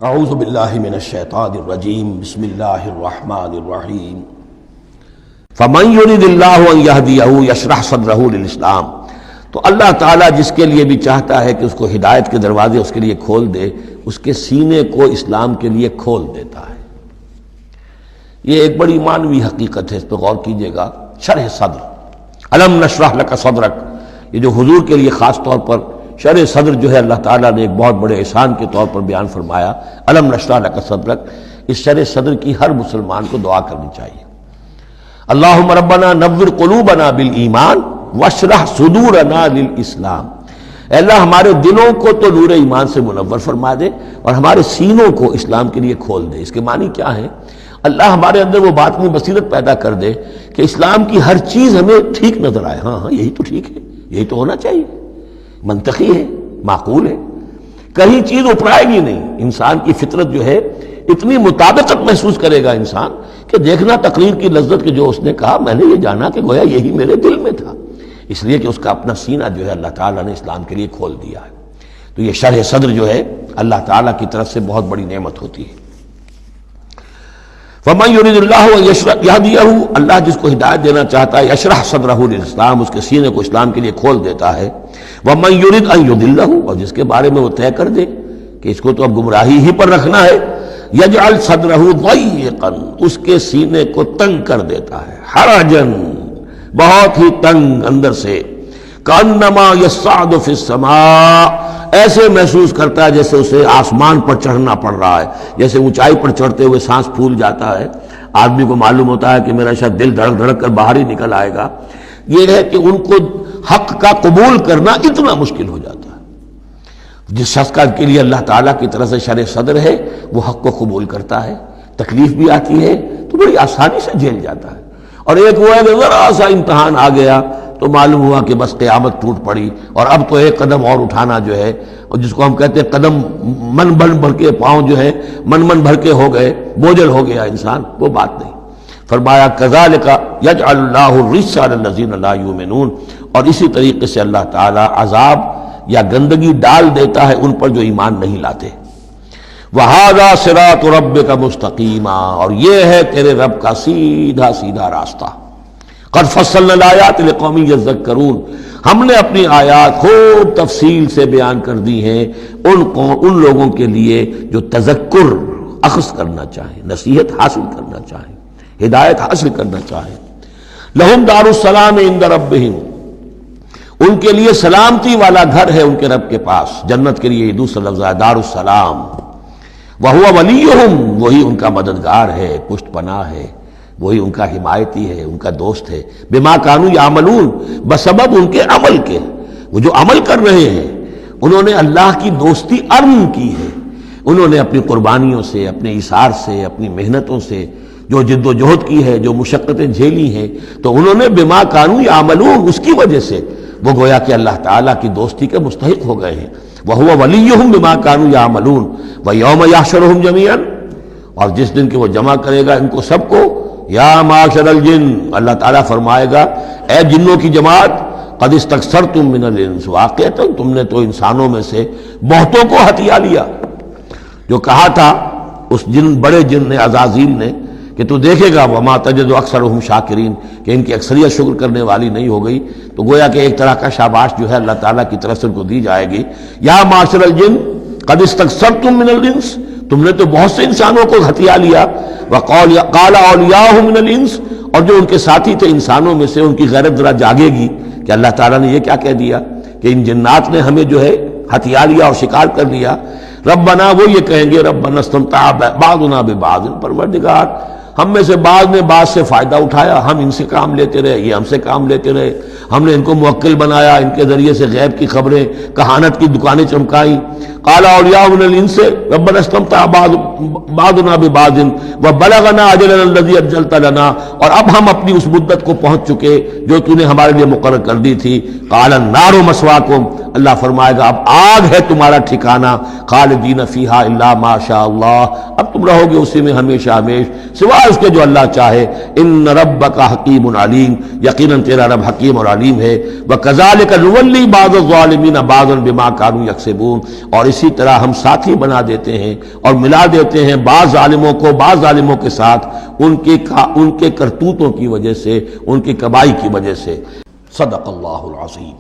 اعوذ باللہ من الشیطان الرجیم بسم اللہ الرحمن الرحیم فمن یرید اللہ ان یہدیہ یشرح صدرہ للاسلام، تو اللہ تعالیٰ جس کے لیے بھی چاہتا ہے کہ اس کو ہدایت کے دروازے اس کے لیے کھول دے، اس کے سینے کو اسلام کے لیے کھول دیتا ہے۔ یہ ایک بڑی معنوی حقیقت ہے، اس پہ غور کیجئے گا۔ شرح صدر، الم نشرح لک صدرک، یہ جو حضور کے لیے خاص طور پر شرح صدر جو ہے اللہ تعالیٰ نے ایک بہت بڑے احسان کے طور پر بیان فرمایا، الم نشرح لک صدرک، اس شرح صدر کی ہر مسلمان کو دعا کرنی چاہیے۔ اللہم ربنا نور قلوبنا بالایمان واشرح صدورنا للاسلام، اے اللہ ہمارے دلوں کو تو نور ایمان سے منور فرما دے اور ہمارے سینوں کو اسلام کے لیے کھول دے۔ اس کے معنی کیا ہے؟ اللہ ہمارے اندر وہ باطنی بصیرت پیدا کر دے کہ اسلام کی ہر چیز ہمیں ٹھیک نظر آئے، ہاں یہی تو ٹھیک ہے، یہی تو ہونا چاہیے، منطقی ہے، معقول ہے، کہیں چیز اپرائے گی نہیں۔ انسان کی فطرت جو ہے اتنی مطابقت محسوس کرے گا انسان کہ دیکھنا تقریر کی لذت کہ جو اس نے کہا میں نے یہ جانا کہ گویا یہی میرے دل میں تھا، اس لیے کہ اس کا اپنا سینہ جو ہے اللہ تعالیٰ نے اسلام کے لیے کھول دیا ہے۔ تو یہ شرح صدر جو ہے اللہ تعالیٰ کی طرف سے بہت بڑی نعمت ہوتی ہے۔ فَمَن يُرِدِ اللَّهُ أَن يَهْدِيَهُ، اللہ جس کو ہدایت دینا چاہتا ہے، یشرح صدرہ للاسلام، اس کے سینے کو اسلام کے لیے کھول دیتا ہے۔ وَمَن يُرِدْ أَن يُضِلَّهُ، اور جس کے بارے میں وہ طے کر دے کہ اس کو تو اب گمراہی ہی پر رکھنا ہے، یجعل صدرہ ضیقا، اس کے سینے کو تنگ کر دیتا ہے، حرجا، بہت ہی تنگ اندر سے، کانما یصعد فی السماء، ایسے محسوس کرتا ہے جیسے اسے آسمان پر چڑھنا پڑ رہا ہے، جیسے اونچائی پر چڑھتے ہوئے سانس پھول جاتا ہے، آدمی کو معلوم ہوتا ہے کہ میرا شاید دل دھڑک دھڑک کر باہر ہی نکل آئے گا۔ یہ ہے کہ ان کو حق کا قبول کرنا اتنا مشکل ہو جاتا ہے۔ جس شخص کا کے لیے اللہ تعالیٰ کی طرف سے شرح صدر ہے وہ حق کو قبول کرتا ہے، تکلیف بھی آتی ہے تو بڑی آسانی سے جھیل جاتا ہے، اور ایک وہ ہے کہ ذرا سا امتحان آ گیا تو معلوم ہوا کہ بس قیامت ٹوٹ پڑی، اور اب تو ایک قدم اور اٹھانا جو ہے، اور جس کو ہم کہتے ہیں قدم من بھر کے پاؤں جو ہے من بھر کے ہو گئے، بوجھل ہو گیا انسان، وہ بات نہیں۔ فرمایا کذالک یجعل اللہ الرجس علی الذین لا یؤمنون، اور اسی طریقے سے اللہ تعالیٰ عذاب یا گندگی ڈال دیتا ہے ان پر جو ایمان نہیں لاتے۔ وَهَذَا صِرَاطُ رَبِّكَ مُسْتَقِيمًا، اور یہ ہے تیرے رب کا سیدھا سیدھا راستہ۔ قَدْ فَصَّلْنَا الْآيَاتِ لِقَوْمٍ يَذَّكَّرُونَ، ہم نے اپنی آیات خوب تفصیل سے بیان کر دی ہیں ان لوگوں کے لیے جو تذکر اخذ کرنا چاہیں، نصیحت حاصل کرنا چاہیں، ہدایت حاصل کرنا چاہیں۔ لَهُمْ دَارُ السَّلَامِ عِندَ رَبِّهِمْ، ان کے لیے سلامتی والا گھر ہے ان کے رب کے پاس۔ جنت کے لیے یہ دوسرا لفظ ہے دار السلام۔ وَهُوَ وَلِيُّهُمْ، وہی ان کا مددگار ہے، پشت پناہ ہے، وہی ان کا حمایتی ہے، ان کا دوست ہے۔ بِمَا كَانُوا يَعْمَلُونَ، بسبب ان کے عمل کے، وہ جو عمل کر رہے ہیں انہوں نے اللہ کی دوستی ارن کی ہے، انہوں نے اپنی قربانیوں سے، اپنے ایثار سے، اپنی محنتوں سے جو جد و جہد کی ہے، جو مشقتیں جھیلی ہیں، تو انہوں نے بِمَا كَانُوا يَعْمَلُونَ، اس کی وجہ سے وہ گویا کہ اللہ تعالیٰ کی دوستی کے مستحق ہو گئے ہیں۔ وَهُوَ وَلِيُّهُمْ بِمَا كَانُوا يَعْمَلُونَ وَيَوْمَ يَحْشُرُهُمْ جَمِيعًا، اور جس دن کہ وہ جمع کرے گا ان کو سب کو، یا معاشر الجن، اللہ تعالیٰ فرمائے گا اے جنوں کی جماعت، قد استکثرتم من الانس، واقعتاً تم نے تو انسانوں میں سے بہتوں کو ہتھیا لیا۔ جو کہا تھا اس بڑے جن نے، عزازیل نے، کہ تو دیکھے گا وما تجد اکثرهم شاکرین، کہ ان کی اکثریت شکر کرنے والی نہیں ہو گئی، تو گویا کہ ایک طرح کا شاباش جو ہے اللہ تعالیٰ کی طرف سے ان کو دی جائے گی۔ یا معاشر الجن قد استکثرتم من الانس، تم نے تو بہت سے انسانوں کو ہتھیا لیا۔ وقال اولیاء من الانس، اور جو ان کے ساتھی تھے انسانوں میں سے، ان کی غیرت ذرا جاگے گی کہ اللہ تعالیٰ نے یہ کیا کہہ دیا کہ ان جنات نے ہمیں جو ہے ہتھیا لیا اور شکار کر لیا۔ ربنا، وہ یہ کہیں گے ربنا استمتع بعضنا ببعض، پروردگار ہم میں سے بعض نے بعض سے فائدہ اٹھایا، ہم ان سے کام لیتے رہے، یہ ہم سے کام لیتے رہے، ہم نے ان کو موکل بنایا، ان کے ذریعے سے غیب کی خبریں، کہانت کی دکانیں چمکائیں۔ قال اولیاء من الانس ربنا استمتع بعضنا ببعض وبلغنا اجلنا الذي اجلت لنا، اور اب ہم اپنی اس مدت کو پہنچ چکے جو تو نے ہمارے لیے مقرر کر دی تھی۔ قال النار مثواکم، اللہ فرمائے گا اب آگ ہے تمہارا ٹھکانہ، خالدین فیہا الا ما شاء اللہ، اب تم رہو گے اسی میں ہمیشہ ہمیش سوائے اس کے جو اللہ چاہے۔ ان ربک حکیم علیم، یقیناً تیرا رب حکیم اور علیم ہے۔ وکذالک نولی بعض الظالمین بعضا بما کانوا یکسبون، اور اسی طرح ہم ساتھی بنا دیتے ہیں اور ملا دیتے ہیں بعض ظالموں کو بعض ظالموں کے ساتھ ان کے کرتوتوں کی وجہ سے، ان کی کمائی کی وجہ سے۔ صدق اللہ العظیم۔